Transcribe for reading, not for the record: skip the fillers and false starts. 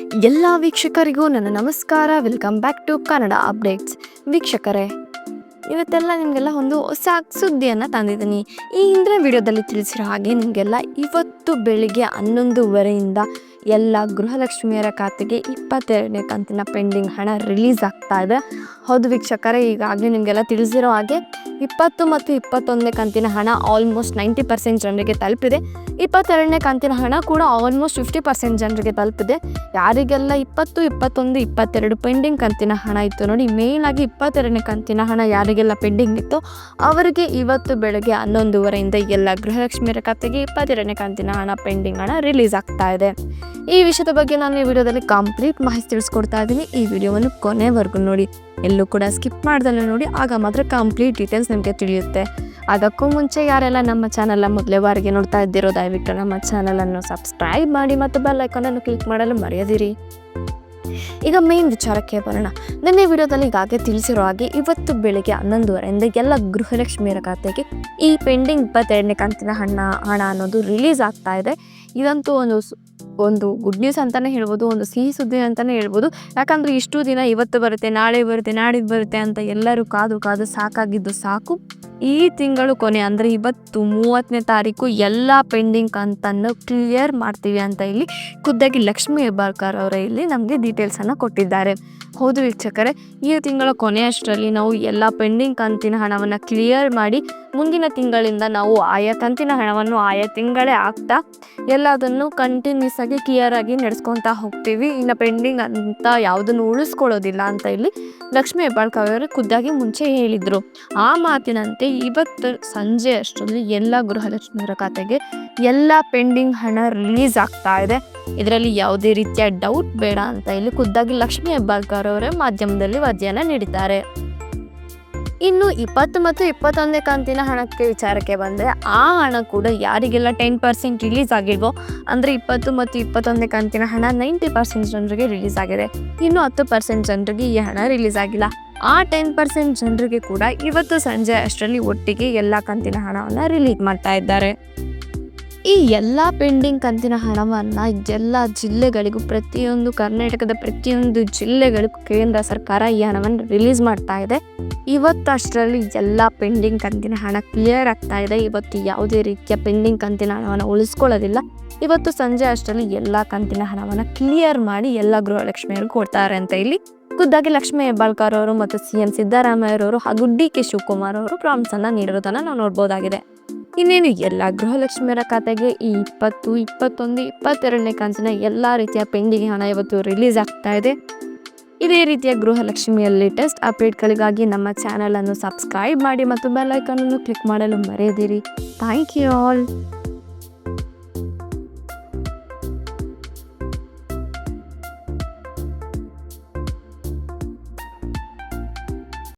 ಎಲ್ಲ ವೀಕ್ಷಕರಿಗೂ ನನ್ನ ನಮಸ್ಕಾರ. Welcome back to Kannada updates. ವೀಕ್ಷಕರೇ, ಇವತ್ತೆಲ್ಲ ನಿಮಗೆಲ್ಲ ಒಂದು ಹೊಸ ಸುದ್ದಿಯನ್ನು ತಂದಿದ್ದೀನಿ. ಈ ಹಿಂದಿನ ವಿಡಿಯೋದಲ್ಲಿ ತಿಳಿಸಿರೋ ಹಾಗೆ ನಿಮಗೆಲ್ಲ ಇವತ್ತು ಬೆಳಿಗ್ಗೆ 11:30 ಎಲ್ಲ ಗೃಹಲಕ್ಷ್ಮಿಯರ ಖಾತೆಗೆ 22ನೇ ಕಂತಿನ ಪೆಂಡಿಂಗ್ ಹಣ ರಿಲೀಸ್ ಆಗ್ತಾ ಇದೆ. ಹೌದು ವೀಕ್ಷಕರೇ, ಈಗಾಗಲೇ ನಿಮಗೆಲ್ಲ ತಿಳಿಸಿರೋ ಹಾಗೆ 20 ಮತ್ತು 21ನೇ ಕಂತಿನ ಹಣ ಆಲ್ಮೋಸ್ಟ್ 90% ಜನರಿಗೆ ತಲುಪಿದೆ. 22ನೇ ಕಂತಿನ ಹಣ ಕೂಡ ಆಲ್ಮೋಸ್ಟ್ 50% ಜನರಿಗೆ ತಲುಪಿದೆ. ಯಾರಿಗೆಲ್ಲ 20, 21, 22 ಪೆಂಡಿಂಗ್ ಕಂತಿನ ಹಣ ಇತ್ತು ನೋಡಿ, ಮೇಯ್ನಾಗಿ 22ನೇ ಕಂತಿನ ಹಣ ಯಾರಿಗೆಲ್ಲ ಪೆಂಡಿಂಗ್ ಇತ್ತು ಅವರಿಗೆ ಇವತ್ತು ಬೆಳಗ್ಗೆ 11:30 ಎಲ್ಲ ಗೃಹಲಕ್ಷ್ಮಿಯರ ಖಾತೆಗೆ 22ನೇ ಕಂತಿನ ಹಣ ಪೆಂಡಿಂಗ್ ಹಣ ರಿಲೀಸ್ ಆಗ್ತಾ ಇದೆ. ಈ ವಿಷಯದ ಬಗ್ಗೆ ನಾನು ಈ ವಿಡಿಯೋದಲ್ಲಿ ಕಂಪ್ಲೀಟ್ ಮಾಹಿತಿ ತಿಳಿಸ್ಕೊಡ್ತಾ ಇದ್ದೀನಿ. ಈ ವಿಡಿಯೋವನ್ನು ಕೊನೆವರೆಗೂ ನೋಡಿ, ಎಲ್ಲೂ ಕೂಡ ಸ್ಕಿಪ್ ಮಾಡ್ದಲ್ಲ ನೋಡಿ, ಆಗ ಮಾತ್ರ ಕಂಪ್ಲೀಟ್ ಡೀಟೇಲ್ಸ್ ನಿಮಗೆ ತಿಳಿಯುತ್ತೆ. ಅದಕ್ಕೂ ಮುಂಚೆ ಯಾರೆಲ್ಲ ನಮ್ಮ ಚಾನಲ್ನ ಮೊದಲೇ ಬಾರಿಗೆ ನೋಡ್ತಾ ಇದ್ದೀರೋ ದಯವಿಟ್ಟು ನಮ್ಮ ಚಾನಲನ್ನು ಸಬ್ಸ್ಕ್ರೈಬ್ ಮಾಡಿ ಮತ್ತು ಬೆಲ್ ಐಕಾನನ್ನು ಕ್ಲಿಕ್ ಮಾಡಲು ಮರೆಯದಿರಿ. ಈಗ ಮೇನ್ ವಿಚಾರಕ್ಕೆ ಬರೋಣ. ನಿನ್ನೆ ವಿಡಿಯೋದಲ್ಲಿ ಈಗಾಗಲೇ ತಿಳಿಸಿರೋ ಹಾಗೆ ಇವತ್ತು ಬೆಳಿಗ್ಗೆ 11:30 ಎಲ್ಲ ಗೃಹಲಕ್ಷ್ಮಿಯರ ಖಾತೆಗೆ ಈ ಪೆಂಡಿಂಗ್ 22ನೇ ಕಂತಿನ ಹಣ ಅನ್ನೋದು ರಿಲೀಸ್ ಆಗ್ತಾ ಇದೆ. ಇದಂತೂ ಒಂದು ಗುಡ್ ನ್ಯೂಸ್ ಅಂತಲೇ ಹೇಳ್ಬೋದು, ಒಂದು ಸಿಹಿ ಸುದ್ದಿ ಅಂತಲೇ ಹೇಳ್ಬೋದು. ಯಾಕಂದರೆ ಇಷ್ಟು ದಿನ ಇವತ್ತು ಬರುತ್ತೆ, ನಾಳೆ ಬರುತ್ತೆ, ನಾಡಿದ್ದು ಬರುತ್ತೆ ಅಂತ ಎಲ್ಲರೂ ಕಾದು ಸಾಕಾಗಿದ್ದು ಸಾಕು. ಈ ತಿಂಗಳು ಕೊನೆ ಅಂದರೆ ಇವತ್ತು 30ನೇ ತಾರೀಕು ಎಲ್ಲ ಪೆಂಡಿಂಗ್ ಕಂತನ್ನು ಕ್ಲಿಯರ್ ಮಾಡ್ತೀವಿ ಅಂತ ಇಲ್ಲಿ ಖುದ್ದಾಗಿ ಲಕ್ಷ್ಮೀ ಹೆಬ್ಬಾಳ್ಕರ್ ಅವರೇ ಇಲ್ಲಿ ನಮಗೆ ಡೀಟೇಲ್ಸನ್ನು ಕೊಟ್ಟಿದ್ದಾರೆ. ಹೌದು ವೀಕ್ಷಕರೇ, ಈ ತಿಂಗಳ ಕೊನೆಯಷ್ಟರಲ್ಲಿ ನಾವು ಎಲ್ಲ ಪೆಂಡಿಂಗ್ ಕಂತಿನ ಹಣವನ್ನು ಕ್ಲಿಯರ್ ಮಾಡಿ ಮುಂದಿನ ತಿಂಗಳಿಂದ ನಾವು ಆಯಾ ಕಂತಿನ ಹಣವನ್ನು ಆಯಾ ತಿಂಗಳೇ ಆಗ್ತಾ ಎಲ್ಲದನ್ನು ಕಂಟಿನ್ಯೂಸ್ ಆಗಿ ಕ್ಲಿಯರ್ ಆಗಿ ನಡೆಸ್ಕೊತಾ ಹೋಗ್ತೀವಿ. ಇನ್ನು ಪೆಂಡಿಂಗ್ ಅಂತ ಯಾವುದನ್ನು ಉಳಿಸ್ಕೊಳ್ಳೋದಿಲ್ಲ ಅಂತ ಇಲ್ಲಿ ಲಕ್ಷ್ಮೀ ಹೆಬ್ಬಾಳ್ಕರ್ ಅವರು ಖುದ್ದಾಗಿ ಮುಂಚೆ ಹೇಳಿದರು. ಆ ಮಾತಿನಂತೆ ಇವತ್ತು ಸಂಜೆ ಅಷ್ಟರಲ್ಲಿ ಎಲ್ಲ ಗೃಹಲಕ್ಷ್ಮಿಯರ ಖಾತೆಗೆ ಎಲ್ಲ ಪೆಂಡಿಂಗ್ ಹಣ ರಿಲೀಸ್ ಆಗ್ತಾ ಇದೆ. ಇದರಲ್ಲಿ ಯಾವುದೇ ರೀತಿಯ ಡೌಟ್ ಬೇಡ ಅಂತ ಇಲ್ಲಿ ಖುದ್ದಾಗಿ ಲಕ್ಷ್ಮೀ ಹೆಬ್ಬಾಳ್ಕರ್ ಅವರೇ ಮಾಧ್ಯಮದಲ್ಲಿ ವರದಿಯನ್ನು ನೀಡಿದ್ದಾರೆ. ಇನ್ನು 20 ಮತ್ತು 21ನೇ ಕಂತಿನ ಹಣಕ್ಕೆ ವಿಚಾರಕ್ಕೆ ಬಂದರೆ ಆ ಹಣ ಕೂಡ ಯಾರಿಗೆಲ್ಲ 10% ರಿಲೀಸ್ ಆಗಿಲ್ವೋ, ಅಂದರೆ 20 ಮತ್ತು 21ನೇ ಕಂತಿನ ಹಣ 90% ಜನರಿಗೆ ರಿಲೀಸ್ ಆಗಿದೆ. ಇನ್ನು 10% ಜನರಿಗೆ ಈ ಹಣ ರಿಲೀಸ್ ಆಗಿಲ್ಲ. ಆ 10% ಜನರಿಗೆ ಕೂಡ ಇವತ್ತು ಸಂಜೆ ಅಷ್ಟರಲ್ಲಿ ಒಟ್ಟಿಗೆ ಎಲ್ಲ ಕಂತಿನ ಹಣವನ್ನು ರಿಲೀಸ್ ಮಾಡ್ತಾ ಇದ್ದಾರೆ. ಈ ಎಲ್ಲ ಪೆಂಡಿಂಗ್ ಕಂತಿನ ಹಣವನ್ನು ಎಲ್ಲ ಜಿಲ್ಲೆಗಳಿಗೂ, ಪ್ರತಿಯೊಂದು ಕರ್ನಾಟಕದ ಪ್ರತಿಯೊಂದು ಜಿಲ್ಲೆಗಳಿಗೂ ಕೇಂದ್ರ ಸರ್ಕಾರ ಈ ಹಣವನ್ನು ರಿಲೀಸ್ ಮಾಡ್ತಾ ಇದೆ. ಇವತ್ತು ಅಷ್ಟರಲ್ಲಿ ಎಲ್ಲ ಪೆಂಡಿಂಗ್ ಕಂತಿನ ಹಣ ಕ್ಲಿಯರ್ ಆಗ್ತಾ ಇದೆ. ಇವತ್ತು ಯಾವುದೇ ರೀತಿಯ ಪೆಂಡಿಂಗ್ ಕಂತಿನ ಹಣವನ್ನು ಉಳಿಸ್ಕೊಳ್ಳೋದಿಲ್ಲ. ಇವತ್ತು ಸಂಜೆ ಅಷ್ಟರಲ್ಲಿ ಎಲ್ಲ ಕಂತಿನ ಹಣವನ್ನು ಕ್ಲಿಯರ್ ಮಾಡಿ ಎಲ್ಲ ಗೃಹಲಕ್ಷ್ಮಿಯರು ಕೊಡ್ತಾರೆ ಅಂತ ಇಲ್ಲಿ ಖುದ್ದಾಗಿ ಲಕ್ಷ್ಮೀ ಹೆಬ್ಬಾಳ್ಕರ್ ಅವರು ಮತ್ತು CM ಸಿದ್ದರಾಮಯ್ಯರವರು ಹಾಗೂ DK ಶಿವಕುಮಾರ್ ಅವರು ಪ್ರಾಮಿಸನ್ನು ನೀಡಿರೋದನ್ನು ನಾವು ನೋಡ್ಬೋದಾಗಿದೆ. ಇನ್ನೇನು ಎಲ್ಲ ಗೃಹಲಕ್ಷ್ಮಿಯರ ಖಾತೆಗೆ ಈ 20, 21, 22ನೇ ಕಂತಿನ ಎಲ್ಲ ರೀತಿಯ ಪೆಂಡಿಂಗ್ ಹಣ ಇವತ್ತು ರಿಲೀಸ್ ಆಗ್ತಾ ಇದೆ. ಇದೇ ರೀತಿಯ ಗೃಹಲಕ್ಷ್ಮಿಯ ಲೇಟೆಸ್ಟ್ ಅಪ್ಡೇಟ್ಗಳಿಗಾಗಿ ನಮ್ಮ ಚಾನಲನ್ನು ಸಬ್ಸ್ಕ್ರೈಬ್ ಮಾಡಿ ಮತ್ತು ಬೆಲ್ ಐಕಾನನ್ನು ಕ್ಲಿಕ್ ಮಾಡಲು ಮರೆಯದಿರಿ. Thank you all.